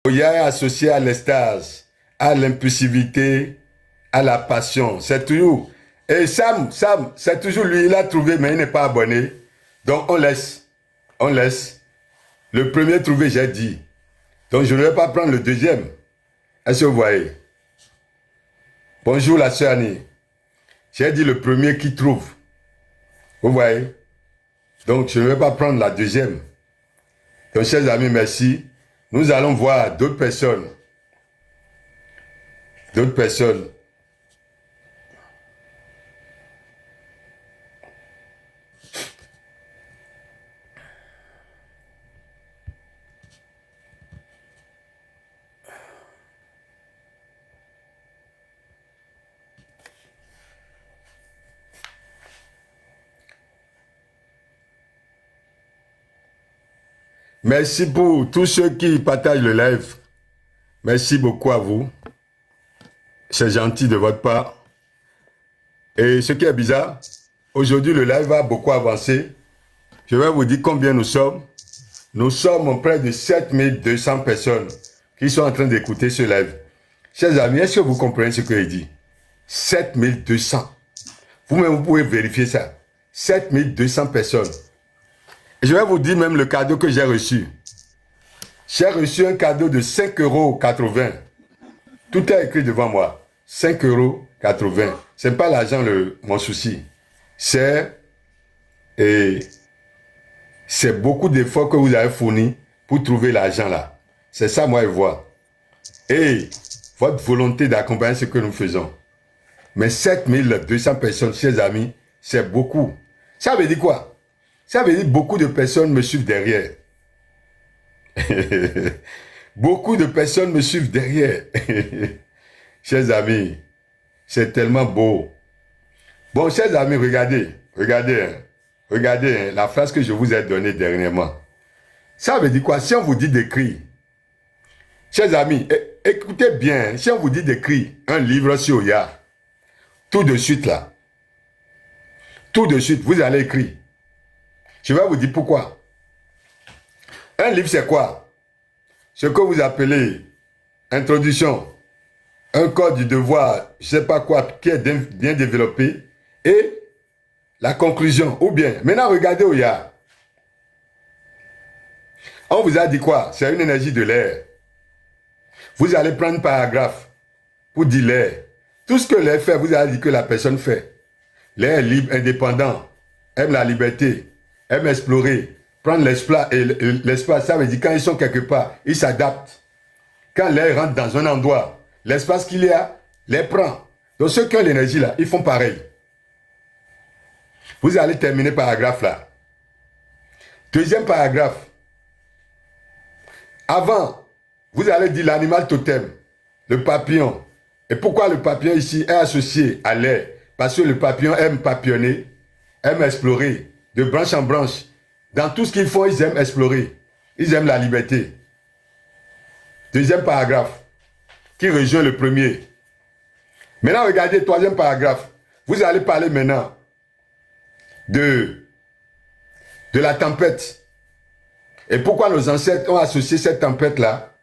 Il est associé à l'extase, à l'impulsivité, à la passion. C'est toujours. Et Sam, c'est toujours lui, il a trouvé, mais il n'est pas abonné. Donc on laisse. On laisse. Le premier trouvé, j'ai dit. Donc je ne vais pas prendre le deuxième. Est-ce que vous voyez? Bonjour la sœur Annie. J'ai dit le premier qui trouve. Vous voyez? Donc je ne vais pas prendre la deuxième. Donc chers amis, merci. Nous allons voir d'autres personnes. D'autres personnes. Merci pour tous ceux qui partagent le live. Merci beaucoup à vous. C'est gentil de votre part. Et ce qui est bizarre, aujourd'hui le live a beaucoup avancé. Je vais vous dire combien nous sommes. Nous sommes près de 7200 personnes qui sont en train d'écouter ce live. Chers amis, est-ce que vous comprenez ce que je dis? 7200. Vous-même, vous pouvez vérifier ça. 7200 personnes. Et je vais vous dire même le cadeau que j'ai reçu. J'ai reçu un cadeau de 5,80 €. Tout est écrit devant moi. 5,80 €. Ce n'est pas l'argent mon souci. C'est beaucoup d'efforts que vous avez fournis pour trouver l'argent là. C'est ça, moi, je vois. Et votre volonté d'accompagner ce que nous faisons. Mais 7200 personnes, chers amis, c'est beaucoup. Ça veut dire quoi? Ça veut dire beaucoup de personnes me suivent derrière. Beaucoup de personnes me suivent derrière. Chers amis, c'est tellement beau. Bon, chers amis, regardez, la phrase que je vous ai donnée dernièrement. Ça veut dire quoi? Si on vous dit d'écrire, chers amis, écoutez bien, si on vous dit d'écrire un livre sur Oya, tout de suite là, tout de suite, vous allez écrire. Je vais vous dire pourquoi. Un livre, c'est quoi? Ce que vous appelez introduction, un code du devoir, je ne sais pas quoi, qui est bien développé, et la conclusion. Ou bien, maintenant regardez Oya. On vous a dit quoi? C'est une énergie de l'air. Vous allez prendre un paragraphe pour dire l'air. Tout ce que l'air fait, vous allez dire que la personne fait. L'air est libre, indépendant, aime la liberté, aime explorer, prendre l'espace. Ça veut dire quand ils sont quelque part, ils s'adaptent. Quand l'air rentre dans un endroit, l'espace qu'il y a, les prend. Donc ceux qui ont l'énergie là, ils font pareil. Vous allez terminer paragraphe là. Deuxième paragraphe. Avant, vous allez dire l'animal totem, le papillon. Et pourquoi le papillon ici est associé à l'air? Parce que le papillon aime papillonner, aime explorer, de branche en branche. Dans tout ce qu'ils font, ils aiment explorer. Ils aiment la liberté. Deuxième paragraphe, qui rejoint le premier. Maintenant, regardez le troisième paragraphe. Vous allez parler maintenant de la tempête. Et pourquoi nos ancêtres ont associé cette tempête-là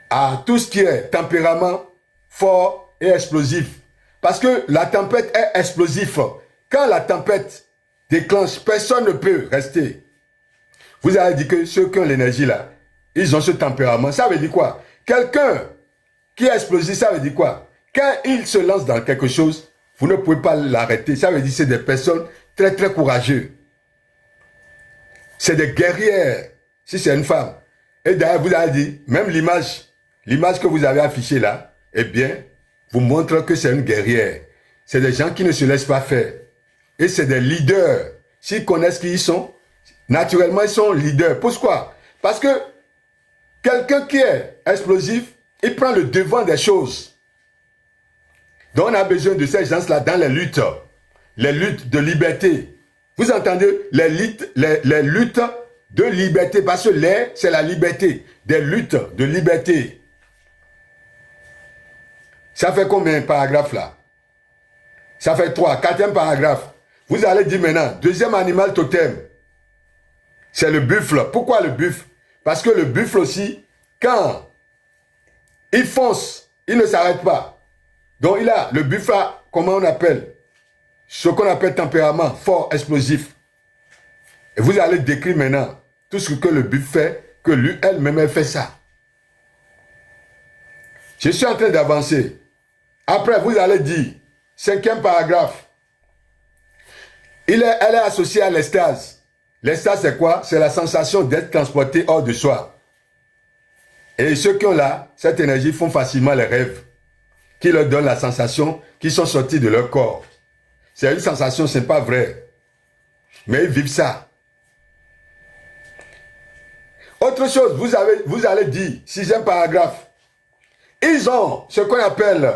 à tout ce qui est tempérament fort et explosif. Parce que la tempête est explosive. Quand la tempête déclenche, personne ne peut rester. Vous avez dit que ceux qui ont l'énergie là, ils ont ce tempérament. Ça veut dire quoi? Quelqu'un qui est explosif, ça veut dire quoi? Quand il se lance dans quelque chose, vous ne pouvez pas l'arrêter. Ça veut dire que c'est des personnes très très courageuses. C'est des guerrières, si c'est une femme. Et d'ailleurs, vous avez dit, même l'image que vous avez affichée là, eh bien, vous montre que c'est une guerrière. C'est des gens qui ne se laissent pas faire. Et c'est des leaders. S'ils connaissent qui ils sont, naturellement, ils sont leaders. Pourquoi? Parce que quelqu'un qui est explosif, il prend le devant des choses. Donc, on a besoin de ces gens-là dans les luttes de liberté. Vous entendez? Les luttes de liberté. Parce que l'air, c'est la liberté. Des luttes de liberté. Ça fait combien de paragraphes là? Ça fait 3. Quatrième paragraphe. Vous allez dire maintenant, deuxième animal totem. C'est le buffle. Pourquoi le buffle? Parce que le buffle aussi, quand il fonce, il ne s'arrête pas. Donc il a, le buffle a, comment on appelle, ce qu'on appelle tempérament, fort, explosif. Et vous allez décrire maintenant tout ce que le buffle fait, que lui, elle-même, elle fait ça. Je suis en train d'avancer. Après, vous allez dire, 5e paragraphe, elle est associée à l'extase. L'extase, c'est quoi? C'est la sensation d'être transporté hors de soi. Et ceux qui ont là, cette énergie font facilement les rêves, qui leur donnent la sensation qu'ils sont sortis de leur corps. C'est une sensation, ce n'est pas vrai. Mais ils vivent ça. Autre chose, vous allez dire, 6e paragraphe, ils ont ce qu'on appelle,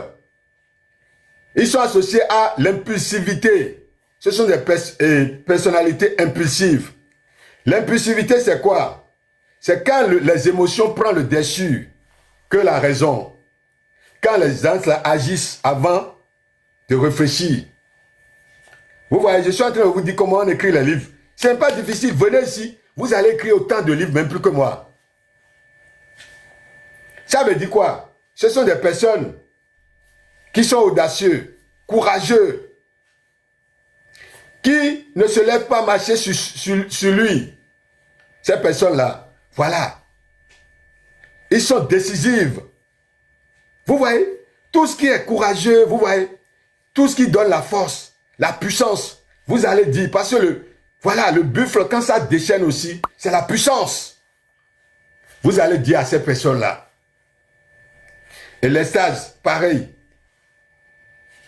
ils sont associés à l'impulsivité. Ce sont des personnalités impulsives. L'impulsivité, c'est quoi? C'est quand les émotions prennent le dessus que la raison. Quand les gens agissent avant de réfléchir. Vous voyez, je suis en train de vous dire comment on écrit les livres. Ce n'est pas difficile. Venez ici, vous allez écrire autant de livres, même plus que moi. Ça veut dire quoi? Ce sont des personnes qui sont audacieux, courageux, qui ne se lèvent pas marcher sur lui. Ces personnes-là, voilà. Ils sont décisives. Vous voyez? Tout ce qui est courageux, vous voyez? Tout ce qui donne la force, la puissance, vous allez dire, parce que le buffle, quand ça déchaîne aussi, c'est la puissance. Vous allez dire à ces personnes-là. Et l'extase, pareil.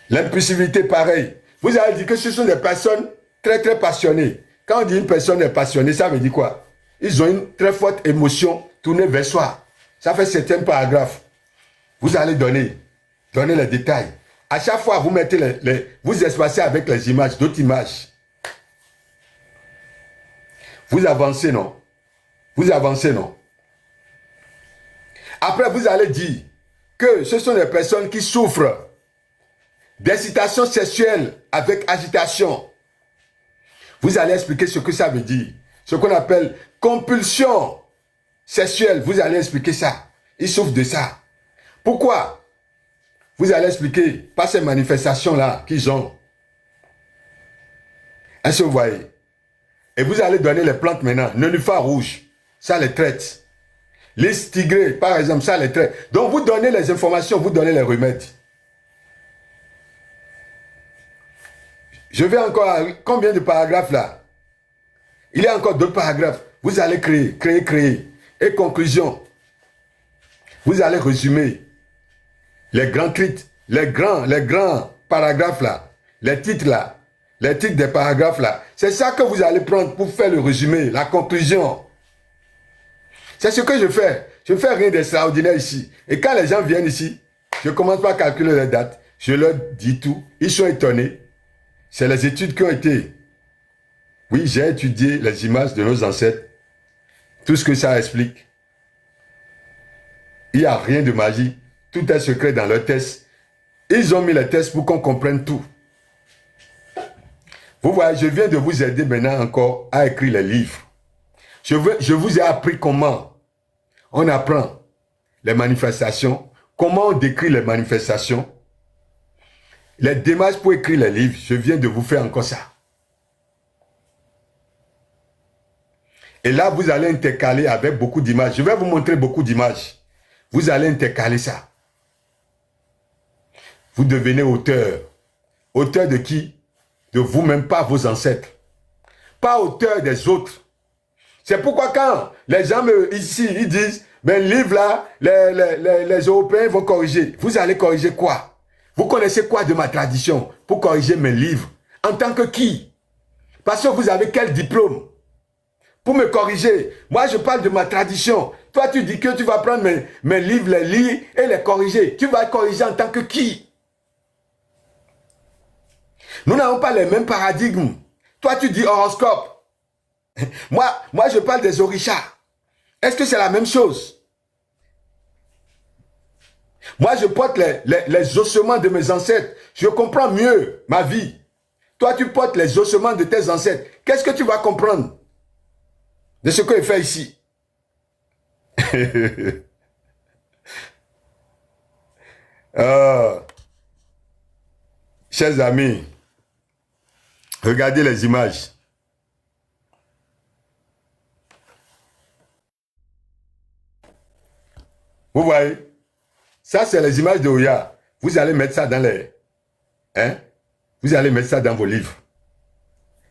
L'impulsivité, pareil. Vous allez dire que ce sont des personnes très, très passionnées. Quand on dit une personne est passionnée, ça veut dire quoi? Ils ont une très forte émotion tournée vers soi. Ça fait 7e paragraphe. Vous allez donner les détails. À chaque fois, vous mettez vous espacez avec les images, d'autres images. Vous avancez, non? Vous avancez, non? Après, vous allez dire que ce sont des personnes qui souffrent d'excitation sexuelle avec agitation. Vous allez expliquer ce que ça veut dire. Ce qu'on appelle compulsion sexuelle. Vous allez expliquer ça. Ils souffrent de ça. Pourquoi? Vous allez expliquer par ces manifestations-là qu'ils ont. Est-ce que vous voyez? Et vous allez donner les plantes maintenant. Nénuphar rouge, ça les traite. Les tigrés, par exemple, ça les traite. Donc vous donnez les informations, vous donnez les remèdes. Je vais encore à combien de paragraphes là? Il y a encore 2 paragraphes. Vous allez créer. Et conclusion. Vous allez résumer les grands titres, les grands paragraphes là, les titres là, les titres des paragraphes là. C'est ça que vous allez prendre pour faire le résumé, la conclusion. C'est ce que je fais. Je ne fais rien d'extraordinaire ici. Et quand les gens viennent ici, je ne commence pas à calculer les dates. Je leur dis tout. Ils sont étonnés. C'est les études qui ont été. Oui, j'ai étudié les images de nos ancêtres. Tout ce que ça explique. Il n'y a rien de magie. Tout est secret dans leurs tests. Ils ont mis les tests pour qu'on comprenne tout. Vous voyez, je viens de vous aider maintenant encore à écrire les livres. Je vous ai appris comment on apprend les manifestations, comment on décrit les manifestations, les démarches pour écrire les livres. Je viens de vous faire encore ça. Et là, vous allez intercaler avec beaucoup d'images. Je vais vous montrer beaucoup d'images. Vous allez intercaler ça. Vous devenez auteur. Auteur de qui? De vous-même, pas vos ancêtres. Pas auteur des autres. C'est pourquoi quand les gens ici, ils disent, mais le livre là, les Européens vont corriger. Vous allez corriger quoi? Vous connaissez quoi de ma tradition pour corriger mes livres? En tant que qui? Parce que vous avez quel diplôme? Pour me corriger. Moi, je parle de ma tradition. Toi, tu dis que tu vas prendre mes livres, les lire et les corriger. Tu vas corriger en tant que qui? Nous n'avons pas les mêmes paradigmes. Toi, tu dis horoscope. Moi, je parle des orishas. Est-ce que c'est la même chose? Moi, je porte les ossements de mes ancêtres. Je comprends mieux ma vie. Toi, tu portes les ossements de tes ancêtres. Qu'est-ce que tu vas comprendre de ce que je fais ici? Ah, chers amis, regardez les images. Vous voyez? Ça, c'est les images de Oya. Vous allez mettre ça dans les... Hein? Vous allez mettre ça dans vos livres.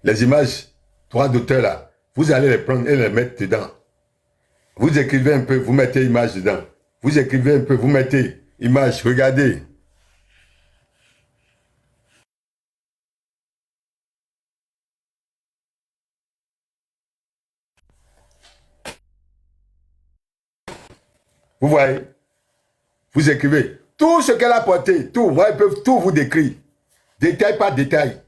Les images, droits d'auteur là, vous allez les prendre et les mettre dedans. Vous écrivez un peu, vous mettez image dedans. Vous écrivez un peu, vous mettez image. Regardez. Vous voyez? Vous écrivez. Tout ce qu'elle a porté, tout. Moi, ils peuvent tout vous décrire. Détail par détail.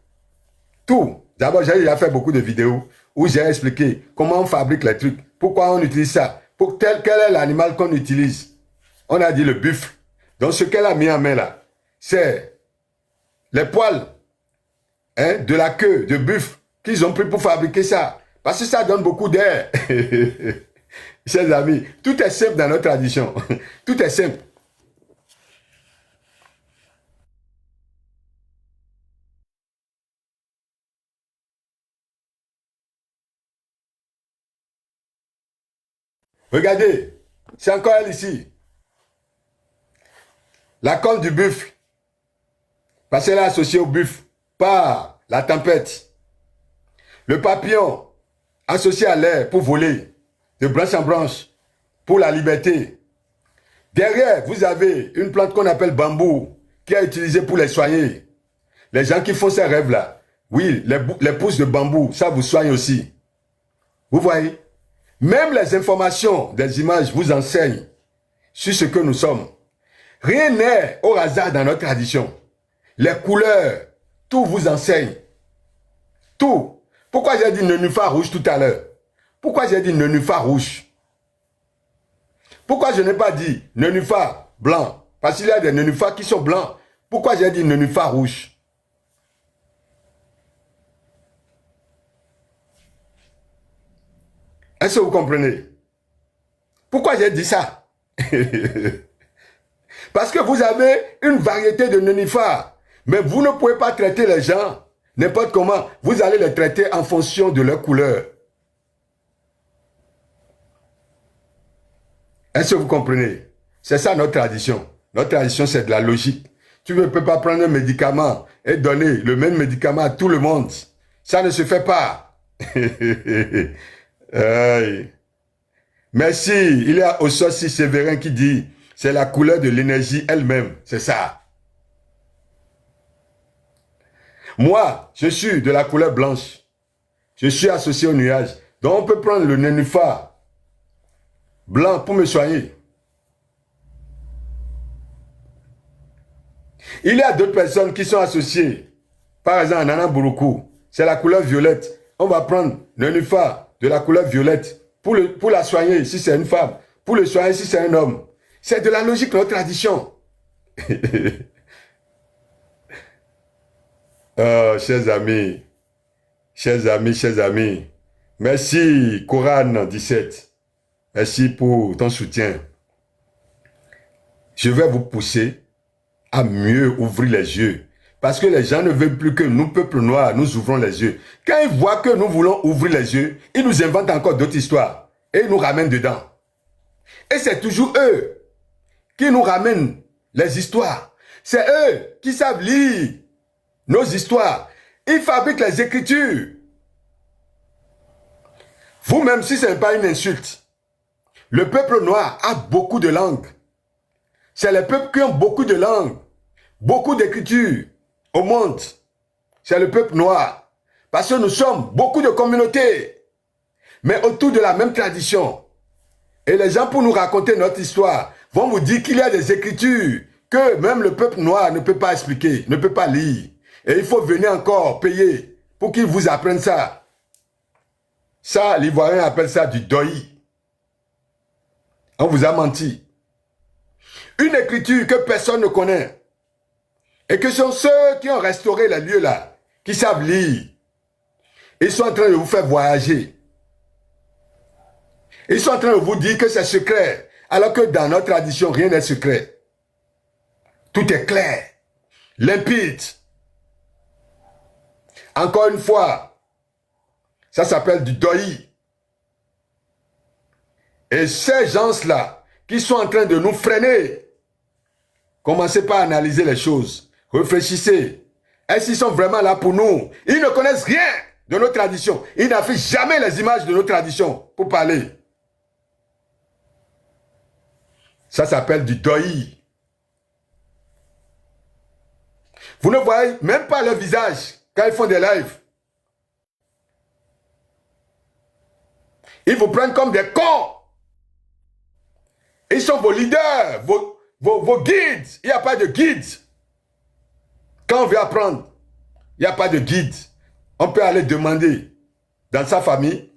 Tout. D'abord, j'ai déjà fait beaucoup de vidéos où j'ai expliqué comment on fabrique les trucs, pourquoi on utilise ça, pour quel est l'animal qu'on utilise. On a dit le buffle. Donc, ce qu'elle a mis en main là, c'est les poils de la queue de buffle qu'ils ont pris pour fabriquer ça. Parce que ça donne beaucoup d'air. Chers amis, tout est simple dans notre tradition. Tout est simple. Regardez, c'est encore elle ici. La corne du buffle. Parce qu'elle est associée au buffle par la tempête. Le papillon, associé à l'air pour voler, de branche en branche, pour la liberté. Derrière, vous avez une plante qu'on appelle bambou, qui est utilisée pour les soigner. Les gens qui font ces rêves-là, oui, les pousses de bambou, ça vous soigne aussi. Vous voyez? Même les informations des images vous enseignent sur ce que nous sommes. Rien n'est au hasard dans notre tradition. Les couleurs, tout vous enseigne. Tout. Pourquoi j'ai dit nénuphar rouge tout à l'heure? Pourquoi j'ai dit nénuphar rouge? Pourquoi je n'ai pas dit nénuphar blanc? Parce qu'il y a des nénuphars qui sont blancs. Pourquoi j'ai dit nénuphar rouge? Est-ce que vous comprenez? Pourquoi j'ai dit ça? Parce que vous avez une variété de nénuphars. Mais vous ne pouvez pas traiter les gens n'importe comment. Vous allez les traiter en fonction de leur couleur. Est-ce que vous comprenez? C'est ça notre tradition. Notre tradition, c'est de la logique. Tu ne peux pas prendre un médicament et donner le même médicament à tout le monde. Ça ne se fait pas. Merci. Il y a aussi Séverin qui dit, c'est la couleur de l'énergie elle-même. C'est ça. Moi, je suis de la couleur blanche. Je suis associé au nuage. Donc, on peut prendre le nénuphar blanc pour me soigner. Il y a d'autres personnes qui sont associées. Par exemple, Nana Bouroukou, c'est la couleur violette. On va prendre le nénuphar de la couleur violette pour la soigner si c'est une femme, pour le soigner si c'est un homme. C'est de la logique, notre tradition. Oh, chers amis, merci Coran 17, merci pour ton soutien. Je vais vous pousser à mieux ouvrir les yeux. Parce que les gens ne veulent plus que nous, peuple noir, nous ouvrons les yeux. Quand ils voient que nous voulons ouvrir les yeux, ils nous inventent encore d'autres histoires. Et ils nous ramènent dedans. Et c'est toujours eux qui nous ramènent les histoires. C'est eux qui savent lire nos histoires. Ils fabriquent les écritures. Vous-même, si ce n'est pas une insulte, le peuple noir a beaucoup de langues. C'est les peuples qui ont beaucoup de langues, beaucoup d'écritures au monde. C'est le peuple noir. Parce que nous sommes beaucoup de communautés, mais autour de la même tradition. Et les gens, pour nous raconter notre histoire, vont vous dire qu'il y a des écritures que même le peuple noir ne peut pas expliquer, ne peut pas lire. Et il faut venir encore payer pour qu'ils vous apprennent ça. Ça, l'Ivoirien appelle ça du doi. On vous a menti. Une écriture que personne ne connaît. Et que sont ceux qui ont restauré les lieux là, qui savent lire. Ils sont en train de vous faire voyager. Ils sont en train de vous dire que c'est secret, alors que dans notre tradition, rien n'est secret. Tout est clair, limpide. Encore une fois, ça s'appelle du doi. Et ces gens-là qui sont en train de nous freiner, commencez par analyser les choses. Réfléchissez. Est-ce qu'ils sont vraiment là pour nous? Ils ne connaissent rien de nos traditions. Ils n'affichent jamais les images de nos traditions pour parler. Ça s'appelle du doi. Vous ne voyez même pas leur visage quand ils font des lives. Ils vous prennent comme des cons. Ils sont vos leaders, vos guides. Il n'y a pas de guide. Quand on veut apprendre, il n'y a pas de guide. On peut aller demander dans sa famille,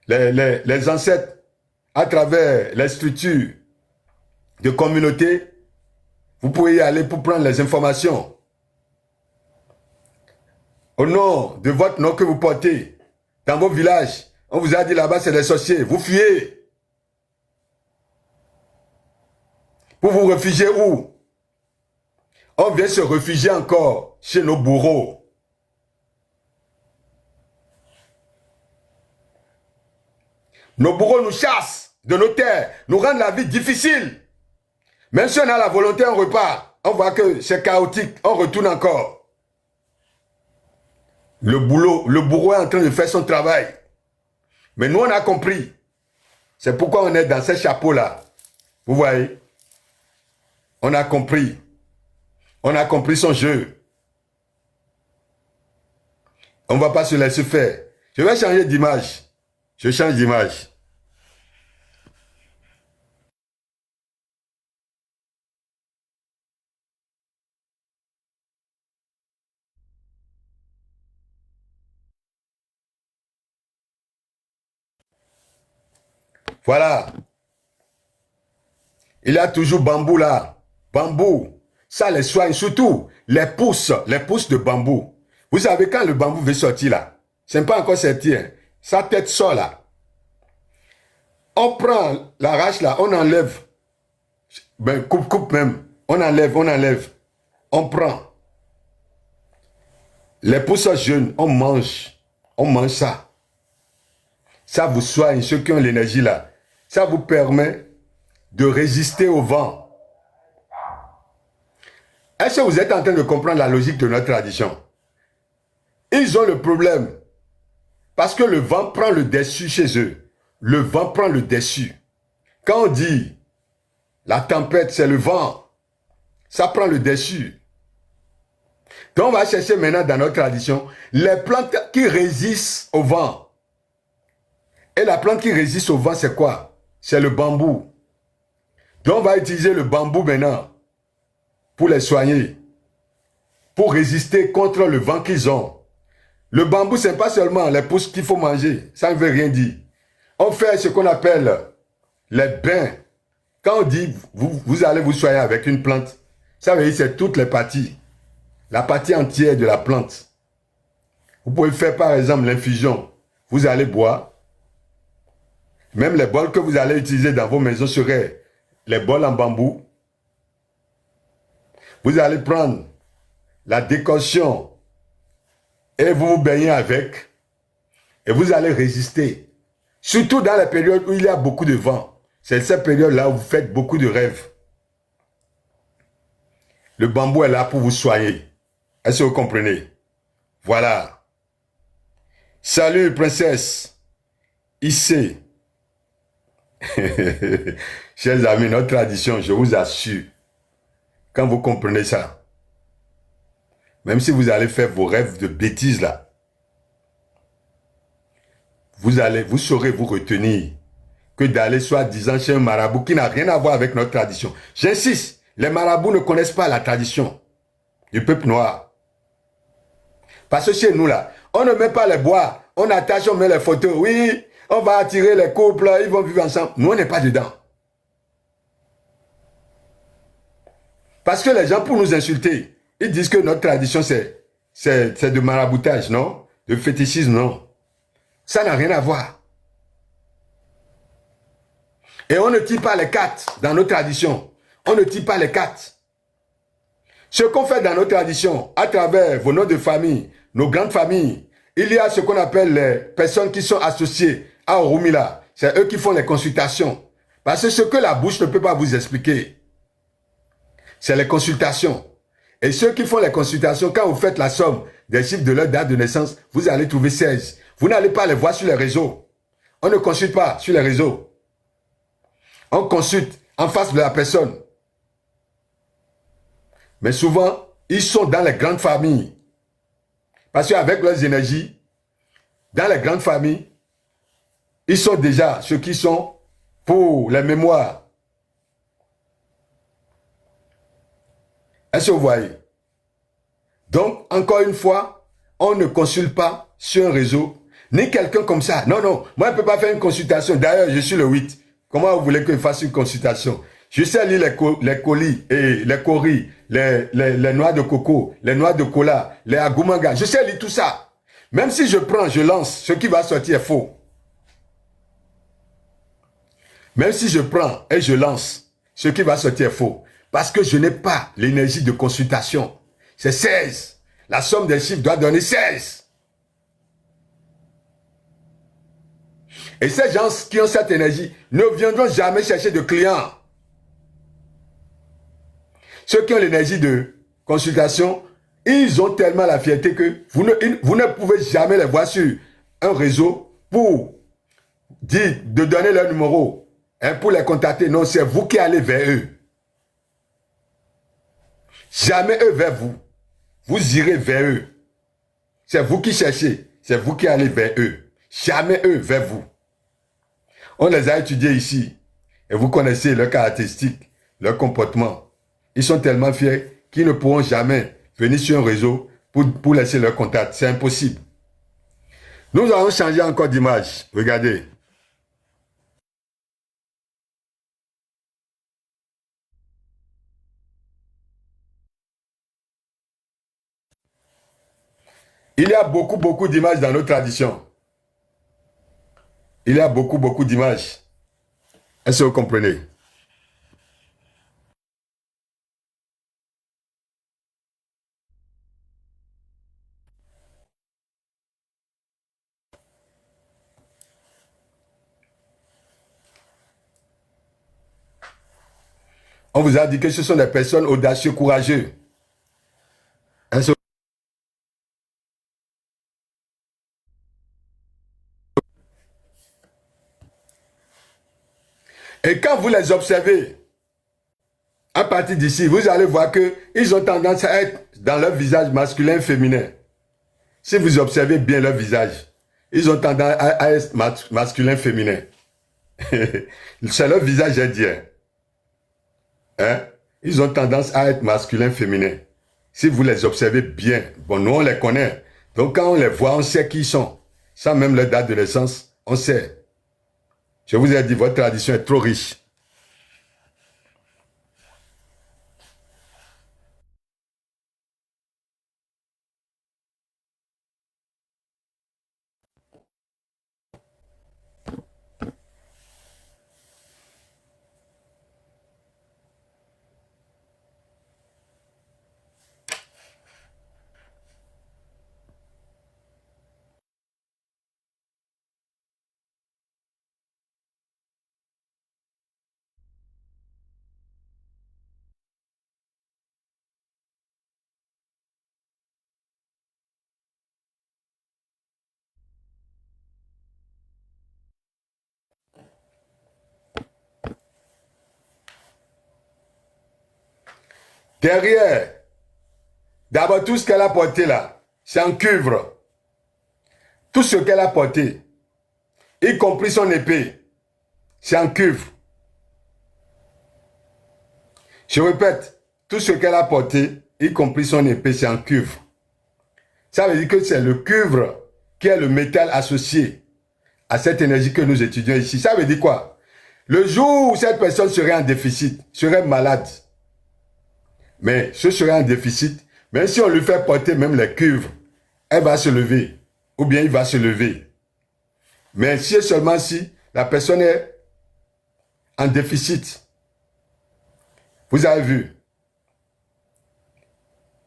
les ancêtres, à travers les structures de communauté, vous pouvez y aller pour prendre les informations. Au nom de votre nom que vous portez, dans vos villages, on vous a dit là-bas c'est des sorciers, vous fuyez. Pour vous réfugier où? On vient se réfugier encore chez nos bourreaux. Nos bourreaux nous chassent de nos terres, nous rendent la vie difficile. Même si on a la volonté, on repart. On voit que c'est chaotique, on retourne encore. Le bourreau est en train de faire son travail. Mais nous, on a compris. C'est pourquoi on est dans ces chapeaux-là. Vous voyez? On a compris. On a compris son jeu. On ne va pas se laisser faire. Je vais changer d'image. Je change d'image. Voilà. Il y a toujours bambou là. Bambou. Ça les soigne. Surtout les pousses de bambou. Vous savez quand le bambou veut sortir là. Ce n'est pas encore sorti. Hein. Sa tête sort là. On prend l'arrache là. On enlève. Ben, coupe même. On enlève. On prend. Les pousses jeunes, on mange. On mange ça. Ça vous soigne, ceux qui ont l'énergie là. Ça vous permet de résister au vent. Est-ce que vous êtes en train de comprendre la logique de notre tradition? Ils ont le problème. Parce que le vent prend le dessus chez eux. Le vent prend le dessus. Quand on dit la tempête, c'est le vent, ça prend le dessus. Donc on va chercher maintenant dans notre tradition les plantes qui résistent au vent. Et la plante qui résiste au vent, c'est quoi? C'est le bambou. Donc on va utiliser le bambou maintenant pour les soigner, pour résister contre le vent qu'ils ont. Le bambou, ce n'est pas seulement les pousses qu'il faut manger, ça ne veut rien dire. On fait ce qu'on appelle les bains. Quand on dit vous allez vous soigner avec une plante, ça veut dire c'est toutes les parties, la partie entière de la plante. Vous pouvez faire par exemple l'infusion, vous allez boire. Même les bols que vous allez utiliser dans vos maisons seraient les bols en bambou. Vous allez prendre la décoction et vous vous baignez avec. Et vous allez résister. Surtout dans la période où il y a beaucoup de vent. C'est cette période-là où vous faites beaucoup de rêves. Le bambou est là pour vous soigner. Est-ce que vous comprenez? Voilà. Salut, princesse. Ici. Chers amis, notre tradition, je vous assure, quand vous comprenez ça, même si vous allez faire vos rêves de bêtises là, vous saurez vous retenir que d'aller soi-disant chez un marabout qui n'a rien à voir avec notre tradition. J'insiste, les marabouts ne connaissent pas la tradition du peuple noir. Parce que chez nous là, on ne met pas les bois, on attache, on met les photos, oui. On va attirer les couples, ils vont vivre ensemble. Nous, on n'est pas dedans. Parce que les gens, pour nous insulter, ils disent que notre tradition, c'est de maraboutage, non? De fétichisme, non? Ça n'a rien à voir. Et on ne tire pas les cartes dans nos traditions. On ne tire pas les cartes. Ce qu'on fait dans nos traditions, à travers vos noms de famille, nos grandes familles, il y a ce qu'on appelle les personnes qui sont associées à Orunmila. C'est eux qui font les consultations. Parce que ce que la bouche ne peut pas vous expliquer, c'est les consultations. Et ceux qui font les consultations, quand vous faites la somme des chiffres de leur date de naissance, vous allez trouver 16. Vous n'allez pas les voir sur les réseaux. On ne consulte pas sur les réseaux. On consulte en face de la personne. Mais souvent, ils sont dans les grandes familles. Parce qu'avec leurs énergies, dans les grandes familles, ils sont déjà ceux qui sont pour les mémoires. Est-ce que vous voyez? Donc, encore une fois, on ne consulte pas sur un réseau, ni quelqu'un comme ça. Non, non, moi, je ne peux pas faire une consultation. D'ailleurs, je suis le 8. Comment vous voulez que je fasse une consultation? Je sais lire les colis, et les coris, les noix de coco, les noix de cola, les agumanga. Je sais lire tout ça. Même si je prends, je lance, ce qui va sortir est faux. Même si je prends et je lance, ce qui va sortir est faux. Parce que je n'ai pas l'énergie de consultation. C'est 16. La somme des chiffres doit donner 16. Et ces gens qui ont cette énergie ne viendront jamais chercher de clients. Ceux qui ont l'énergie de consultation, ils ont tellement la fierté que vous ne pouvez jamais les voir sur un réseau pour dire de donner leur numéro hein, pour les contacter. Non, c'est vous qui allez vers eux. Jamais eux vers vous. Vous irez vers eux. C'est vous qui cherchez. C'est vous qui allez vers eux. Jamais eux vers vous. On les a étudiés ici. Et vous connaissez leurs caractéristiques, leur comportement. Ils sont tellement fiers qu'ils ne pourront jamais venir sur un réseau pour laisser leur contact. C'est impossible. Nous allons changer encore d'image. Regardez. Il y a beaucoup d'images dans nos traditions. Il y a beaucoup d'images. Est-ce que vous comprenez? On vous a dit que ce sont des personnes audacieuses, courageuses. Est-ce que- Et quand vous les observez, à partir d'ici, vous allez voir qu'ils ont tendance à être dans leur visage masculin et féminin. Si vous observez bien leur visage, ils ont tendance à être masculin et féminin. C'est leur visage indien. Hein? Ils ont tendance à être masculin et féminin. Si vous les observez bien, bon, nous on les connaît. Donc quand on les voit, on sait qui ils sont. Sans même leur date de naissance, on sait. Je vous ai dit, votre tradition est trop riche. Derrière, d'abord tout ce qu'elle a porté là, c'est en cuivre. Tout ce qu'elle a porté, y compris son épée, c'est en cuivre. Je répète, tout ce qu'elle a porté, y compris son épée, c'est en cuivre. Ça veut dire que c'est le cuivre qui est le métal associé à cette énergie que nous étudions ici. Ça veut dire quoi? Le jour où cette personne serait en déficit, serait malade, mais ce serait en déficit, même si on lui fait porter même les cuivres, elle va se lever, ou bien il va se lever. Mais si et seulement si la personne est en déficit. Vous avez vu.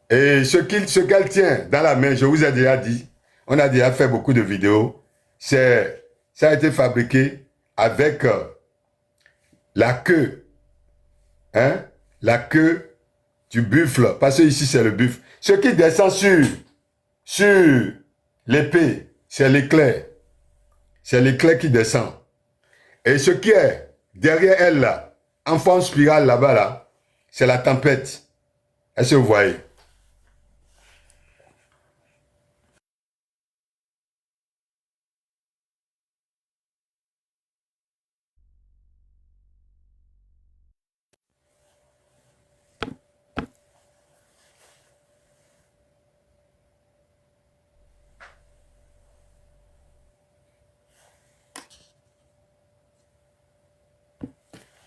Et ce qu'elle tient dans la main, je vous ai déjà dit, on a déjà fait beaucoup de vidéos, ça a été fabriqué avec la queue, hein, la queue du buffle, parce que ici c'est le buffle. Ce qui descend sur l'épée, c'est l'éclair. C'est l'éclair qui descend. Et ce qui est derrière elle là, en forme spirale là-bas là, c'est la tempête. Est-ce que vous voyez?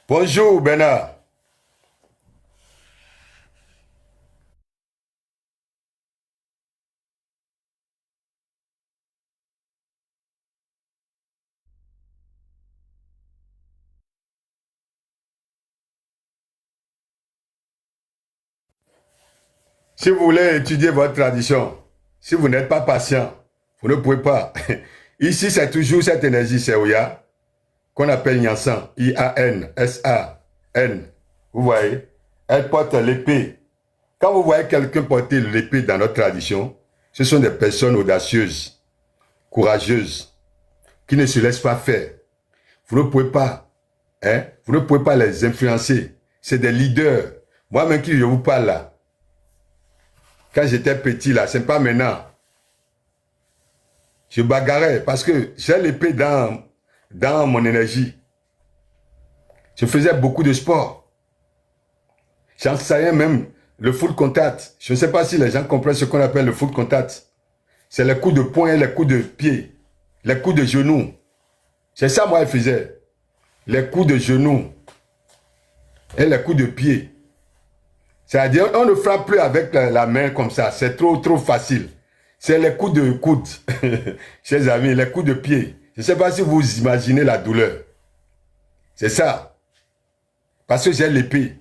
Bonjour Bernard. Si vous voulez étudier votre tradition, si vous n'êtes pas patient, vous ne pouvez pas. Ici, c'est toujours cette énergie Seoya qu'on appelle Nyansan, I-A-N-S-A-N. Vous voyez? Elle porte l'épée. Quand vous voyez quelqu'un porter l'épée dans notre tradition, ce sont des personnes audacieuses, courageuses, qui ne se laissent pas faire. Vous ne pouvez pas, hein? Vous ne pouvez pas les influencer. C'est des leaders. Moi-même qui je vous parle là, quand j'étais petit là, c'est pas maintenant. Je bagarrais parce que j'ai l'épée dans mon énergie. Je faisais beaucoup de sport. J'enseignais même le full contact. Je ne sais pas si les gens comprennent ce qu'on appelle le full contact. C'est les coups de poing, les coups de pied, les coups de genoux. C'est ça moi je faisais. Les coups de genoux et les coups de pied. C'est-à-dire on ne frappe plus avec la main comme ça. C'est trop facile. C'est les coups de coude, chers amis, les coups de pied. Je ne sais pas si vous imaginez la douleur. C'est ça. Parce que j'ai l'épée.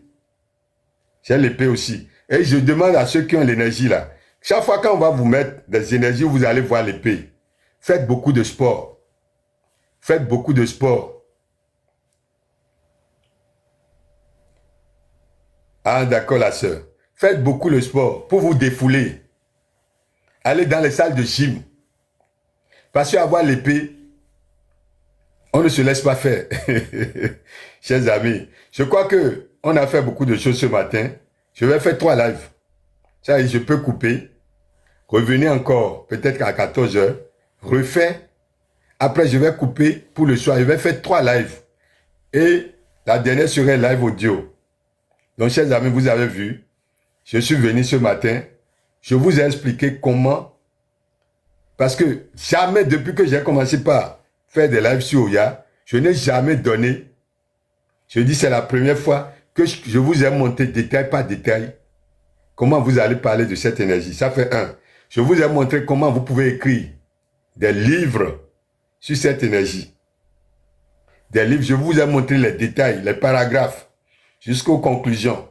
J'ai l'épée aussi. Et je demande à ceux qui ont l'énergie là, chaque fois qu'on va vous mettre des énergies, vous allez voir l'épée. Faites beaucoup de sport. Faites beaucoup de sport. Ah d'accord la sœur. Faites beaucoup de sport pour vous défouler. Allez dans les salles de gym. Parce qu'avoir l'épée, on ne se laisse pas faire. Chers amis, je crois que on a fait beaucoup de choses ce matin. Je vais faire 3 lives. Ça, je peux couper. Revenir encore, peut-être à 14 heures. Refaire. Après, je vais couper pour le soir. Je vais faire 3 lives. Et la dernière serait live audio. Donc, chers amis, vous avez vu. Je suis venu ce matin. Je vous ai expliqué comment. Parce que jamais, depuis que j'ai commencé par faire des lives sur Oya, je n'ai jamais donné. Je dis, c'est la première fois que je vous ai montré détail par détail comment vous allez parler de cette énergie. Ça fait 1. Je vous ai montré comment vous pouvez écrire des livres sur cette énergie. Des livres, je vous ai montré les détails, les paragraphes, jusqu'aux conclusions.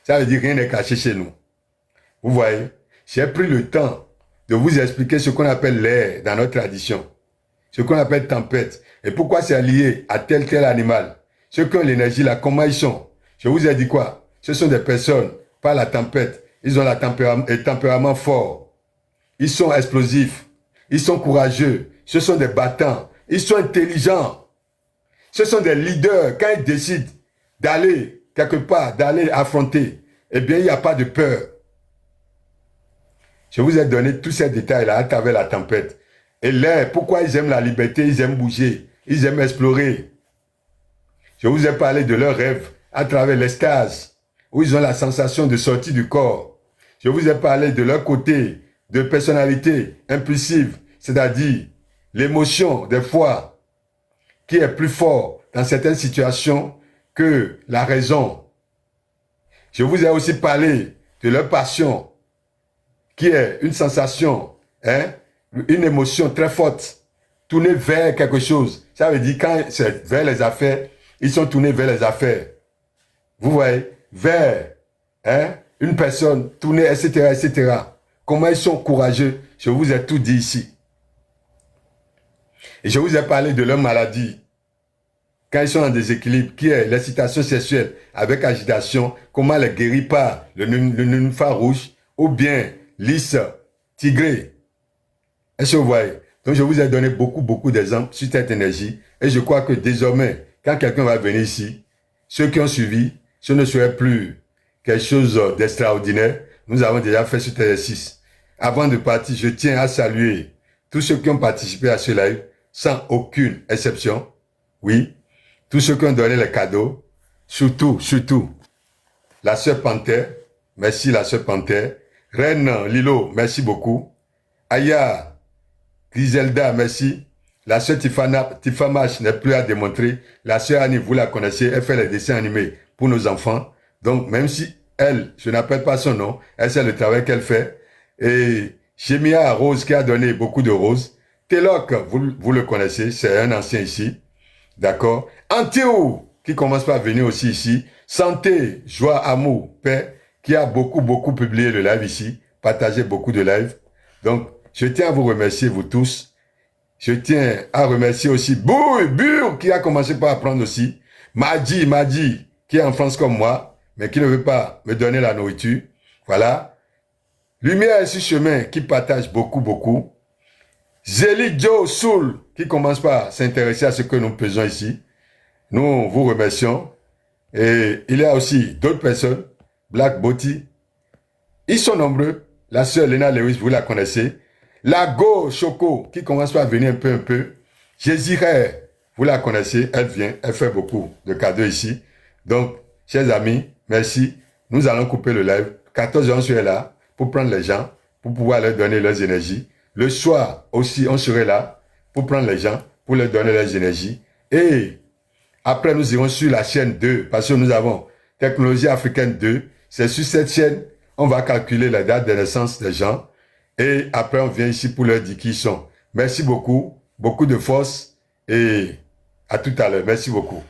Ça veut dire rien n'est caché chez nous. Vous voyez, j'ai pris le temps de vous expliquer ce qu'on appelle l'air dans notre tradition. Ce qu'on appelle tempête. Et pourquoi c'est lié à tel animal. Ceux qui ont l'énergie là, comment ils sont. Je vous ai dit quoi? Ce sont des personnes, pas la tempête. Ils ont un tempérament fort. Ils sont explosifs. Ils sont courageux. Ce sont des battants. Ils sont intelligents. Ce sont des leaders. Quand ils décident d'aller quelque part, d'aller affronter, eh bien, il n'y a pas de peur. Je vous ai donné tous ces détails-là à travers la tempête. Et l'air, pourquoi ils aiment la liberté, ils aiment bouger, ils aiment explorer. Je vous ai parlé de leurs rêves à travers l'extase, où ils ont la sensation de sortir du corps. Je vous ai parlé de leur côté de personnalité impulsive, c'est-à-dire l'émotion, des fois, qui est plus fort dans certaines situations que la raison. Je vous ai aussi parlé de leur passion, qui est une sensation, hein, une émotion très forte, tournée vers quelque chose. Ça veut dire quand c'est vers les affaires, ils sont tournés vers les affaires. Vous voyez, vers une personne tournée, etc., etc. Comment ils sont courageux, je vous ai tout dit ici. Et je vous ai parlé de leur maladie. Quand ils sont en déséquilibre, qui est l'excitation sexuelle avec agitation, comment les guérir par le nénuphar rouge ou bien lys tigré. Est-ce que vous voyez? Donc je vous ai donné beaucoup d'exemples sur cette énergie et je crois que désormais, quand quelqu'un va venir ici, ceux qui ont suivi, ce ne serait plus quelque chose d'extraordinaire. Nous avons déjà fait cet exercice. Avant de partir, je tiens à saluer tous ceux qui ont participé à ce live sans aucune exception. Oui. Tous ceux qui ont donné les cadeaux, surtout, la sœur Panthère, merci la sœur Panthère, Reine Lilo, merci beaucoup, Aya, Griselda, merci, la sœur Tifamash n'est plus à démontrer, la sœur Annie, vous la connaissez, elle fait les dessins animés pour nos enfants, donc même si elle, je n'appelle pas son nom, elle sait le travail qu'elle fait, et Chemia Rose qui a donné beaucoup de roses, Telok, vous le connaissez, c'est un ancien ici, d'accord. Antéo, qui commence par venir aussi ici. Santé, joie, amour, paix, qui a beaucoup publié le live ici, partagé beaucoup de lives. Donc, je tiens à vous remercier, vous tous. Je tiens à remercier aussi Bur, qui a commencé par apprendre aussi. Madi, qui est en France comme moi, mais qui ne veut pas me donner la nourriture. Voilà. Lumière sur chemin, qui partage beaucoup. Zélie Joe Soul, qui commence par s'intéresser à ce que nous faisons ici. Nous vous remercions. Et il y a aussi d'autres personnes, Black Boti. Ils sont nombreux. La sœur Lena Lewis, vous la connaissez. La Go Choco, qui commence par venir un peu. Jésiret, vous la connaissez. Elle vient, elle fait beaucoup de cadeaux ici. Donc, chers amis, merci. Nous allons couper le live. 14h, on serait là pour prendre les gens, pour pouvoir leur donner leurs énergies. Le soir aussi, on serait là pour prendre les gens, pour leur donner leurs énergies. Et après, nous irons sur la chaîne 2, parce que nous avons Technologie Africaine 2. C'est sur cette chaîne, on va calculer la date de naissance des gens. Et après, on vient ici pour leur dire qui ils sont. Merci beaucoup de force et à tout à l'heure. Merci beaucoup.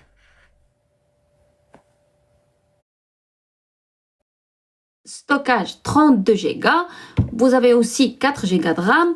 Stockage 32 Go. Vous avez aussi 4 Go de RAM.